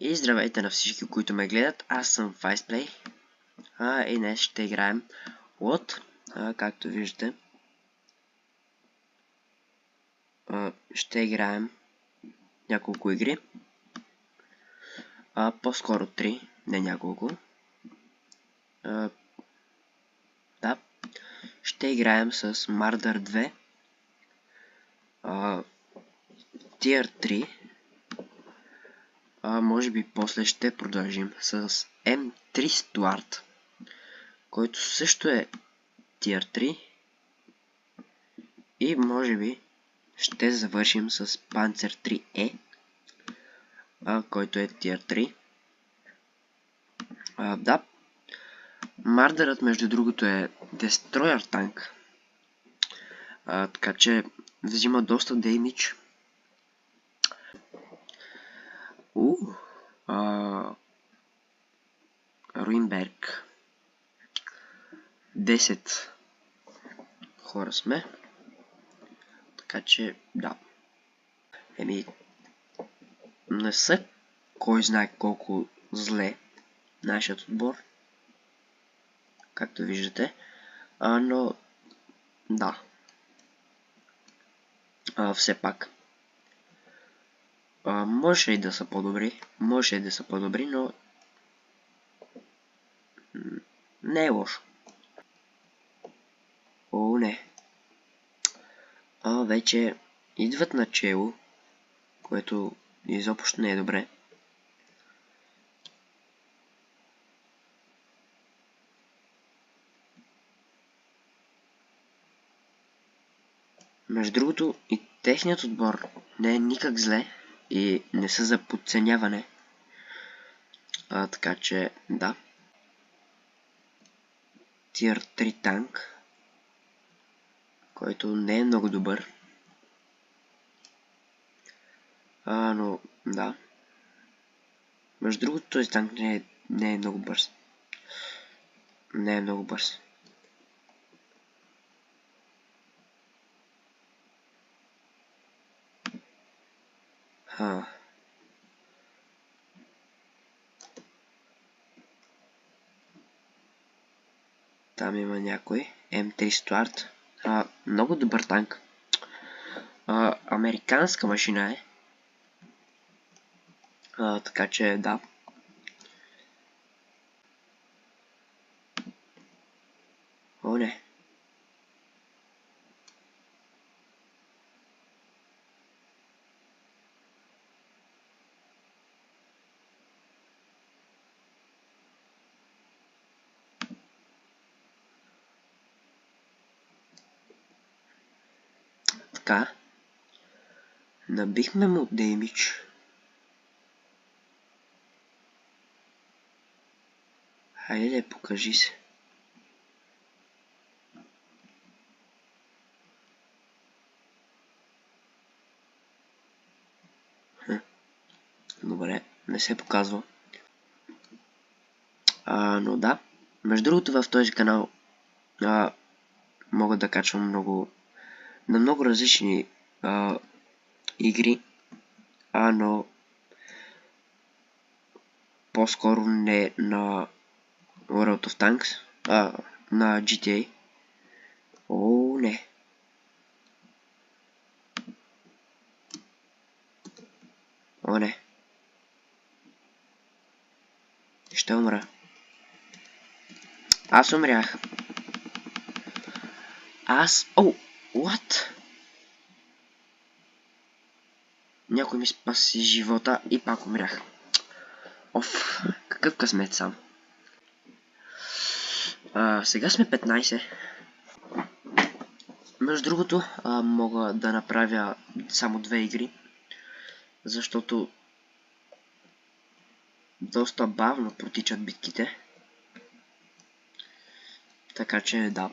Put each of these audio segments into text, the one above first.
И здравейте на всички, които ме гледат. Аз съм Faceplay. И днес ще играем от, както виждате. Ще играем няколко игри. По-скоро 3, не няколко. Да. Ще играем с Murder 2. Tier 3. Може би после ще продължим с M3 Stuart, който също е Tier 3. И може би ще завършим с Panzer 3E, който е Tier 3. Да. Мардърът, между другото, е Destroyer танк. Така че взима доста деймидж. Руинберг. 10 хора сме. Така че, да. Не са кой знае колко зле нашият отбор. Както виждате. Но, да. Все пак. Може и да са по-добри. Но не е лошо. Не. Вече идват начело, което изобщо не е добре. Между другото, и техният отбор не е никак зле и не са за подценяване. Така че, да. Tier 3 танк, който не е много добър. Но, да. Между другото, този танк не е много бърз. Не е много бърз. Там има някой. M3 Stuart. Много добър танк. Американска машина е. Така че, да. Не. Така. Набихме му деймидж. Хайде, покажи се. Добре, не се показва. Но да. Между другото, в този канал мога да качвам на много различни игри, но по-скоро не на World of Tanks, на GTA. Не. Не. Ще умра. Аз умрях. What? Някой ми спаси живота и пак умрях. Какъв късмет сам. Сега сме 15. Между другото, мога да направя само 2 игри, защото доста бавно протичат битките. Така че, да.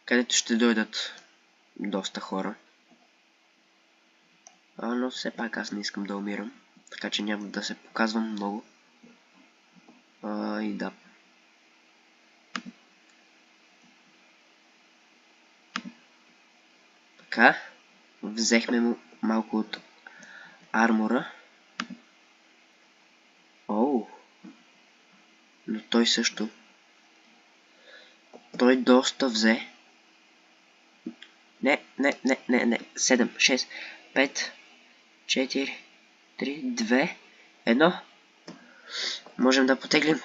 Където ще дойдат доста хора. Но все пак аз не искам да умирам. Така че няма да се показвам много. И да. Така. Взехме му малко от армора. Оу! Но той също. Той доста взе. Не. 7, 6, 5, 4, 3, 2, 1. Можем да потеглим.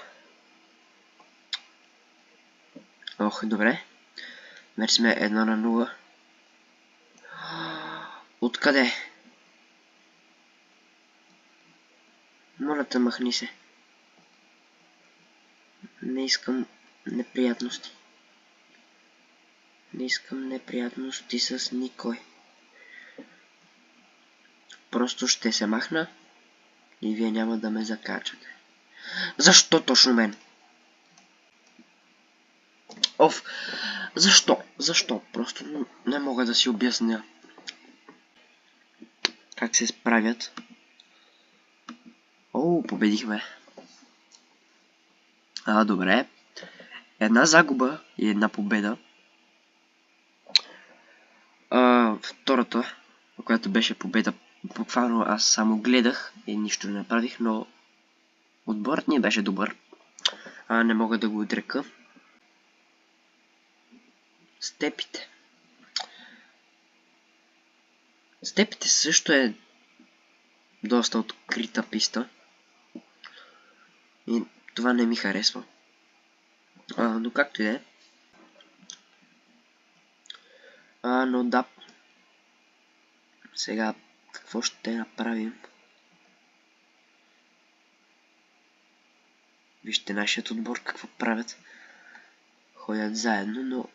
Ох, добре. Вече сме 1-0. Откъде? Моля те, махни се. Не искам неприятности. Не искам неприятности с никой. Просто ще се махна и вие няма да ме закачате. Защо точно мен? Оф! Защо? Защо? Просто не мога да си обясня как се справят. Оу, победихме. Добре. Една загуба и една победа. Втората, която беше победа, буквално аз само гледах и нищо не направих, но отборът ни беше добър. Не мога да го отрека. Степите. Степите също е доста открита писта. И това не ми харесва. Но както и да е. Но да. Сега, какво ще направим? Вижте нашият отбор какво правят. Ходят заедно, но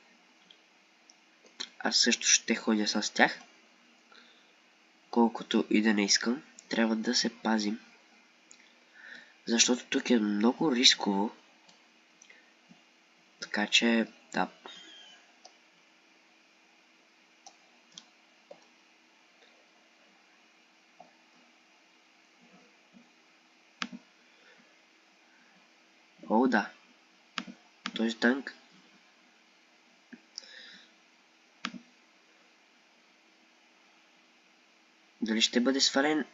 аз също ще ходя с тях. Колкото и да не искам, трябва да се пазим. Защото тук е много рисково. Така че, да. О, да. Този танк. Дали ще бъде свален?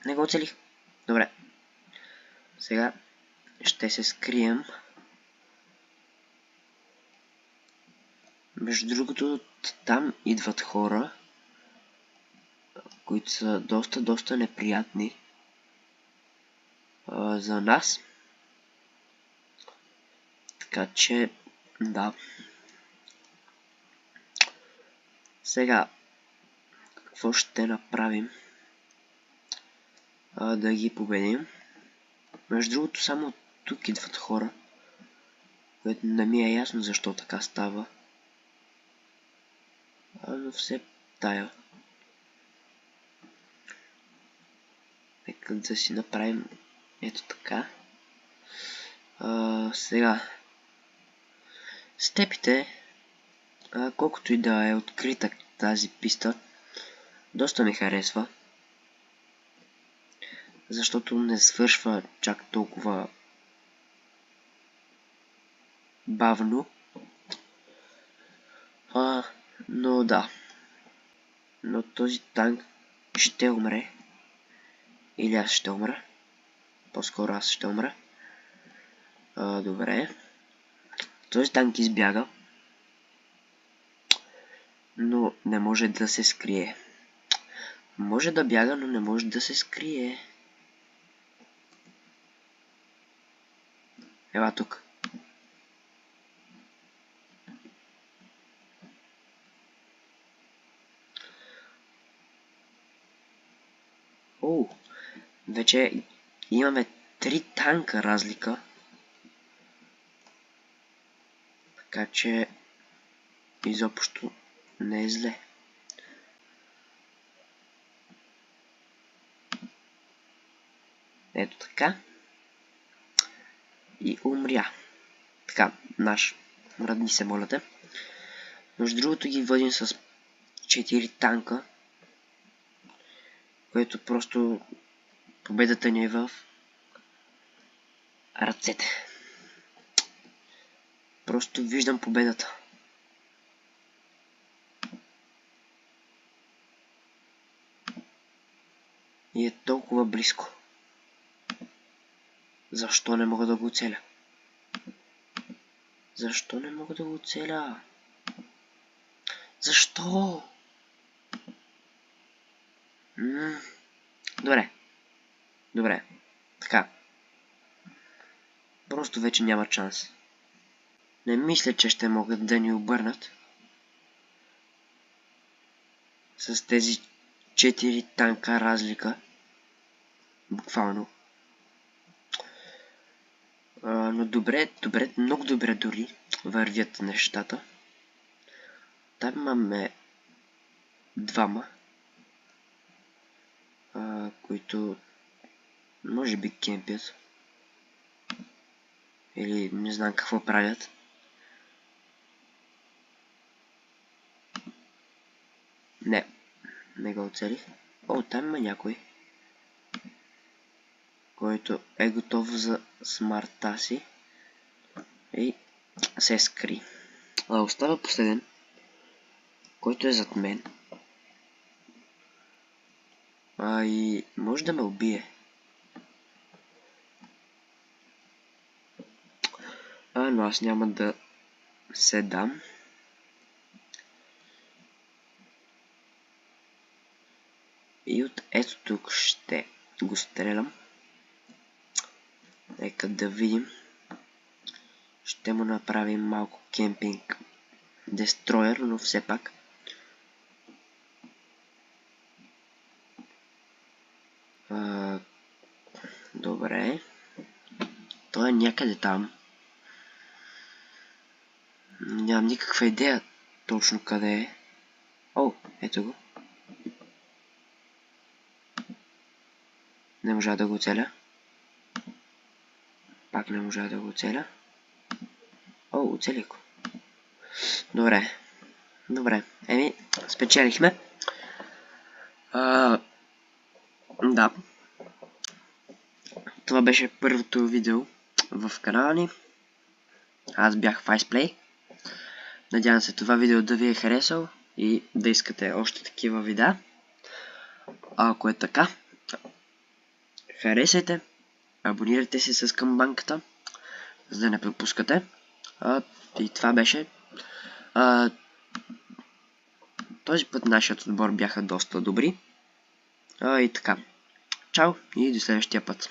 Не го оцелих. Добре. Сега ще се скрием. Между другото, там идват хора, които са доста неприятни за нас. Така че, да. Сега, какво ще направим? Да ги победим. Между другото, само тук идват хора, което не ми е ясно защо така става. Но все тая. Нека да си направим ето така. Сега. Степите, колкото и да е открита тази писта, доста ми харесва. Защото не свършва чак толкова бавно. Но да. Но този танк ще умре. Или аз ще умра. По-скоро аз ще умра. Добре. Този танк избяга. Но не може да се скрие. Може да бяга, но не може да се скрие. Ела тук. Вече имаме 3 танка разлика. Така че изобщо не е зле. Ето така. И умря. Така, наш. Мръдни се, моля те. Между другото ги водим с 4 танка. Което просто победата ни е в ръцете. Просто виждам победата. толкова близко? Защо не мога да го оцеля? Защо не мога да го оцеля? Защо? Добре. Добре. Така. Просто вече няма шанс. Не мисля, че ще могат да ни обърнат. С тези 4 танка разлика. Буквално. Но добре, много добре дори вървят нещата. Там имаме двама, които може би кемпят. Или не знам какво правят. Не го оцелих. О, там има някой, който е готов за смъртта си и се скри. Остава последен, който е зад мен. И може да ме убие. Но аз няма да се дам. И от ето тук ще го стрелям. Нека да видим. Ще му направим малко кемпинг дестройер, но все пак. Добре. Той е някъде там. Нямам никаква идея точно къде е. О, ето го. Не можа да го оцеля. Пак не можа да го оцеля. О, оцелих го. Добре. Добре. Спечелихме. Да. Това беше първото видео в канала ни. Аз бях Viceplay. Надявам се това видео да ви е харесало и да искате още такива видеа. Ако е така, харесайте, абонирайте се с камбанката, за да не пропускате. И това беше. Този път нашият отбор бяха доста добри. И така. Чао и до следващия път.